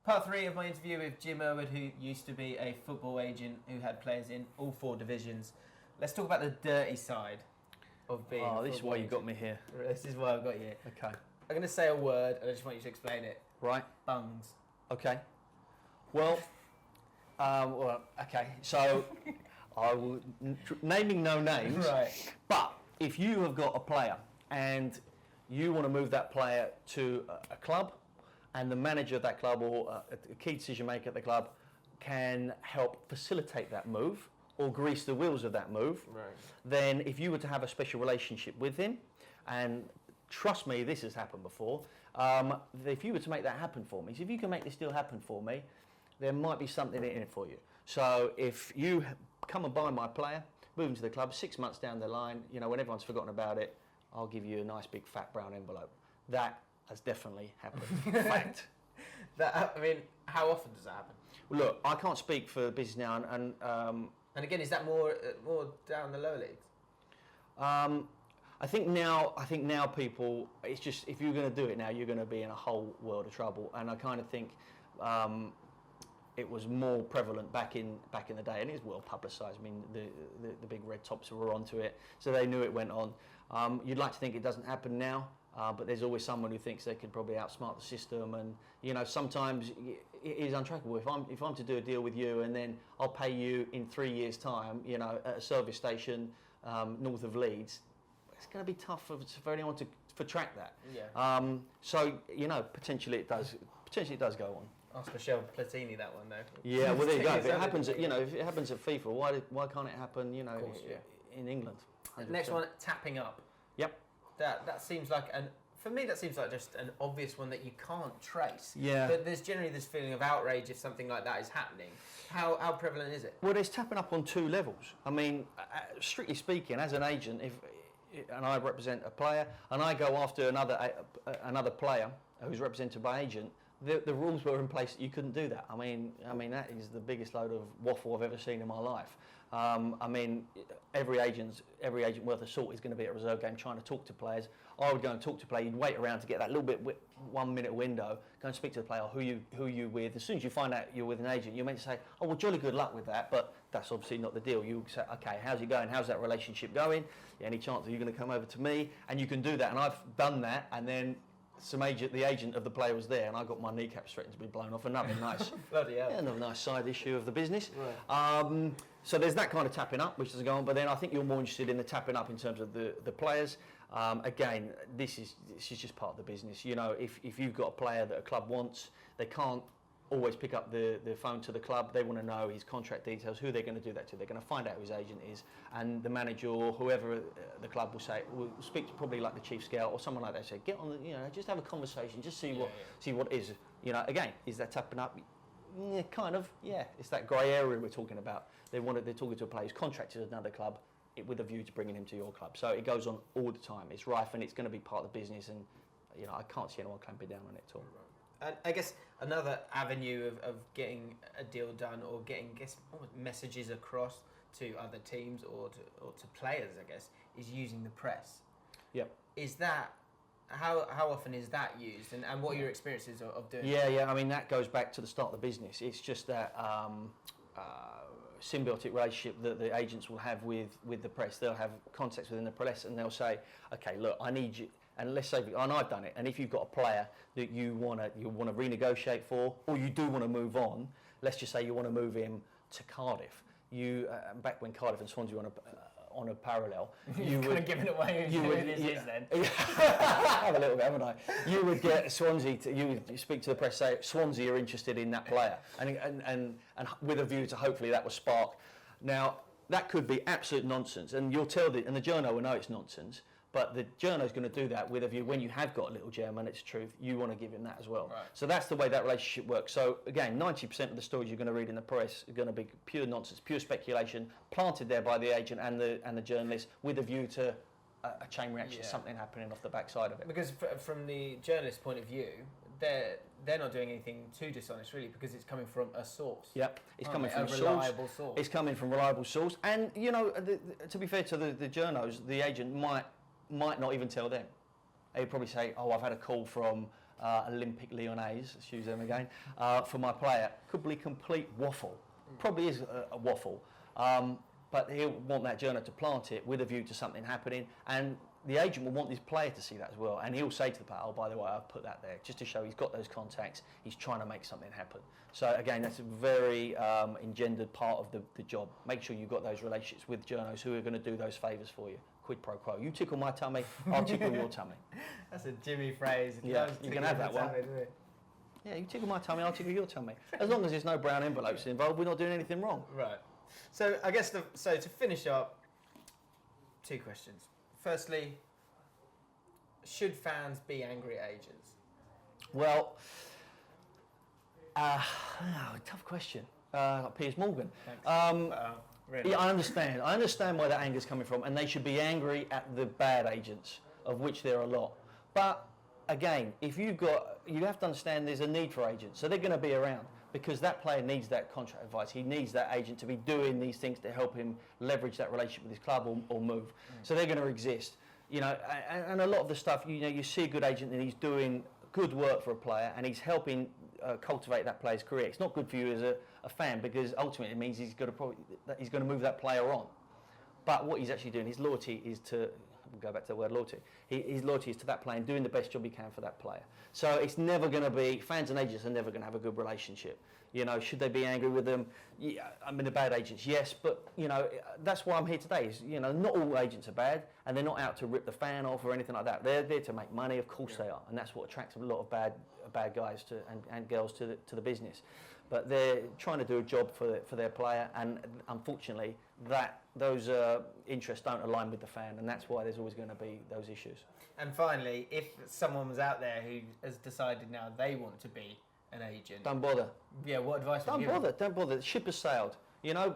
Part 3 of my interview with Jim Erwood, who used to be a football agent who had players in all 4 divisions. Let's talk about the dirty side of being a football this is why you agent. got me here. This is why I've got you here. Okay. I'm going to say a word, and I just want you to explain it. Right. Bungs. Okay. Well, okay. So, I will naming no names. Right. But if you have got a player and you want to move that player to a club, and the manager of that club or a key decision maker at the club can help facilitate that move or grease the wheels of that move, Right. then if you were to have a special relationship with him, and trust me, this has happened before, if you were to make that happen for me, so if you can make this deal happen for me, there might be something in it for you. So if you come and buy my player, move him to the club, 6 months down the line, you know, when everyone's forgotten about it, I'll give you a nice big fat brown envelope. That has definitely happened. Fact. I mean, how often does that happen? Well, look, I can't speak for the business now, and And again, is that more down the lower leagues? I think now people, it's just, if you're going to do it now, you're going to be in a whole world of trouble. And I kind of think it was more prevalent back in the day, and it's well publicised. I mean, the big red tops were onto it, so they knew it went on. You'd like to think it doesn't happen now, but there's always someone who thinks they could probably outsmart the system, and you know, sometimes it is untrackable. If I'm to do a deal with you, and then I'll pay you in 3 years' time, you know, at a service station north of Leeds, it's going to be tough for anyone to track that. Yeah. So you know, potentially it does go on. Ask Michelle Platini that one though. Yeah, well there you go. If it happens at, if it happens at FIFA, why can't it happen, you know, in England? 100%. Next one, tapping up. Yep. That seems like for me that seems like just an obvious one that you can't trace. Yeah. But there's generally this feeling of outrage if something like that is happening. How prevalent is it? Well, there's tapping up on 2 levels. I mean, strictly speaking, as an agent, and I represent a player, and I go after another player who's represented by agent, the rules were in place that you couldn't do that. I mean that is the biggest load of waffle I've ever seen in my life. I mean, every agent worth a salt is going to be at a reserve game trying to talk to players. I would go and talk to players. You'd wait around to get that little bit 1 minute window. Go and speak to the player. Who you with? As soon as you find out you're with an agent, you're meant to say, "Oh well, jolly good luck with that." But that's obviously not the deal. You say, "Okay, how's it going? How's that relationship going? Any chance that you're going to come over to me?" And you can do that. And I've done that. And then the agent of the player was there, and I got my kneecaps threatened to be blown off. Another nice, Bloody hell. yeah, another nice side issue of the business. Right. So there's that kind of tapping up, which doesn't go on. But then I think you're more interested in the tapping up in terms of the players. Again, this is just part of the business. You know, if you've got a player that a club wants, they can't always pick up the phone to the club. They want to know his contract details, who they're going to do that to. They're going to find out who his agent is, and the manager or whoever the club will speak to probably like the chief scout or someone like that. Say, get on the, just have a conversation, just see what is. Again, is that tapping up? Yeah, kind of. Yeah, it's that grey area we're talking about. They're talking to a player who's contracted at another club with a view to bringing him to your club. So it goes on all the time. It's rife, and it's going to be part of the business. And I can't see anyone clamping down on it at all. And I guess another avenue of getting a deal done or getting messages across to other teams or to players, I guess, is using the press. Yep. Is that how often is that used, and what are your experiences of doing? Yeah. I mean, that goes back to the start of the business. It's just that symbiotic relationship that the agents will have with the press. They'll have contacts within the press, and they'll say, "Okay, look, I need you." And let's say, and I've done it. And if you've got a player that you want to renegotiate for, or you do want to move on, let's just say you want to move him to Cardiff. You back when Cardiff and Swansea were on a parallel, you would have given away who this is then. Have a little bit, haven't I? You would get Swansea. You would speak to the press, say Swansea are interested in that player, and with a view to hopefully that will spark. Now that could be absolute nonsense, and you'll tell and the journo will know it's nonsense. But the journo's going to do that with a view, when you have got a little gem and it's truth, you want to give him that as well. Right. So that's the way that relationship works. So again, 90% of the stories you're going to read in the press are going to be pure nonsense, pure speculation, planted there by the agent and the journalist with a view to a chain reaction, something happening off the backside of it. Because from the journalist's point of view, they're not doing anything too dishonest really, because it's coming from a source. Yep, it's coming from a reliable source. It's coming from a reliable source, and to be fair to the journos, the agent might not even tell them. He'd probably say, "Oh, I've had a call from Olympic Lyonnais, let's use them again, for my player, could be complete waffle. Probably is a waffle. But he'll want that journo to plant it with a view to something happening, and the agent will want this player to see that as well, and he'll say to the player, oh, by the way, I've put that there, just to show he's got those contacts, he's trying to make something happen. So again, that's a very engendered part of the job. Make sure you've got those relationships with journos who are going to do those favours for you. Quid pro quo. You tickle my tummy, I'll tickle your tummy. That's a Jimmy phrase. Yeah, you can have that one. Yeah, you tickle my tummy, I'll tickle your tummy. As long as there's no brown envelopes involved, we're not doing anything wrong. Right. So I guess so to finish up, 2 questions. Firstly, should fans be angry at agents? Well, tough question. Piers Morgan. Really? Yeah, I understand. I understand where that anger's coming from, and they should be angry at the bad agents, of which there are a lot. But again, you have to understand there's a need for agents, so they're going to be around because that player needs that contract advice. He needs that agent to be doing these things to help him leverage that relationship with his club or move. So they're going to exist. You know, and a lot of the stuff, you see a good agent and he's doing good work for a player and he's helping cultivate that player's career. It's not good for you as a fan because ultimately it means he's going to move that player on. But what he's actually doing, his loyalty is to, we'll go back to the word loyalty, his loyalty is to that player and doing the best job he can for that player. So it's never going to be, fans and agents are never going to have a good relationship. You know, should they be angry with them? Yeah, I mean, the bad agents, yes, but, you know, that's why I'm here today is, you know, not all agents are bad and they're not out to rip the fan off or anything like that. They're there to make money, of course they are, and that's what attracts a lot of bad guys and girls to the business. But they're trying to do a job for their player, and unfortunately, those interests don't align with the fan, and that's why there's always going to be those issues. And finally, if someone was out there who has decided now they want to be an agent, don't bother. Yeah, what advice would you give? Don't bother. The ship has sailed. You know,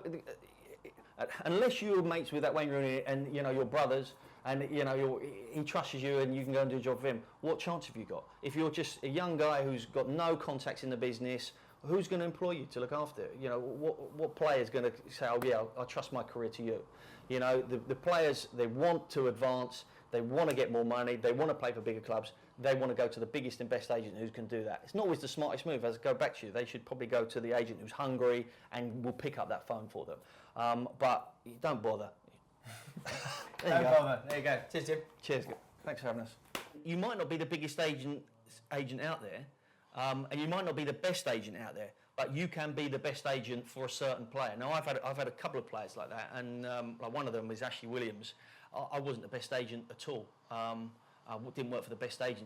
unless you're mates with that Wayne Rooney and you know your brothers, and you know he trusts you and you can go and do a job for him. What chance have you got? If you're just a young guy who's got no contacts in the business, who's going to employ you to look after it? You know, what player is going to say, oh yeah, I'll trust my career to you? You know, the players, they want to advance, they want to get more money, they want to play for bigger clubs, they want to go to the biggest and best agent who can do that. It's not always the smartest move. As I go back to you, they should probably go to the agent who's hungry and will pick up that phone for them. But don't bother. Don't bother. There you go. Cheers, Jim. Cheers. Thanks for having us. You might not be the biggest agent out there, and you might not be the best agent out there, but you can be the best agent for a certain player. Now, I've had a couple of players like that, and like one of them was Ashley Williams. I wasn't the best agent at all. I didn't work for the best agent.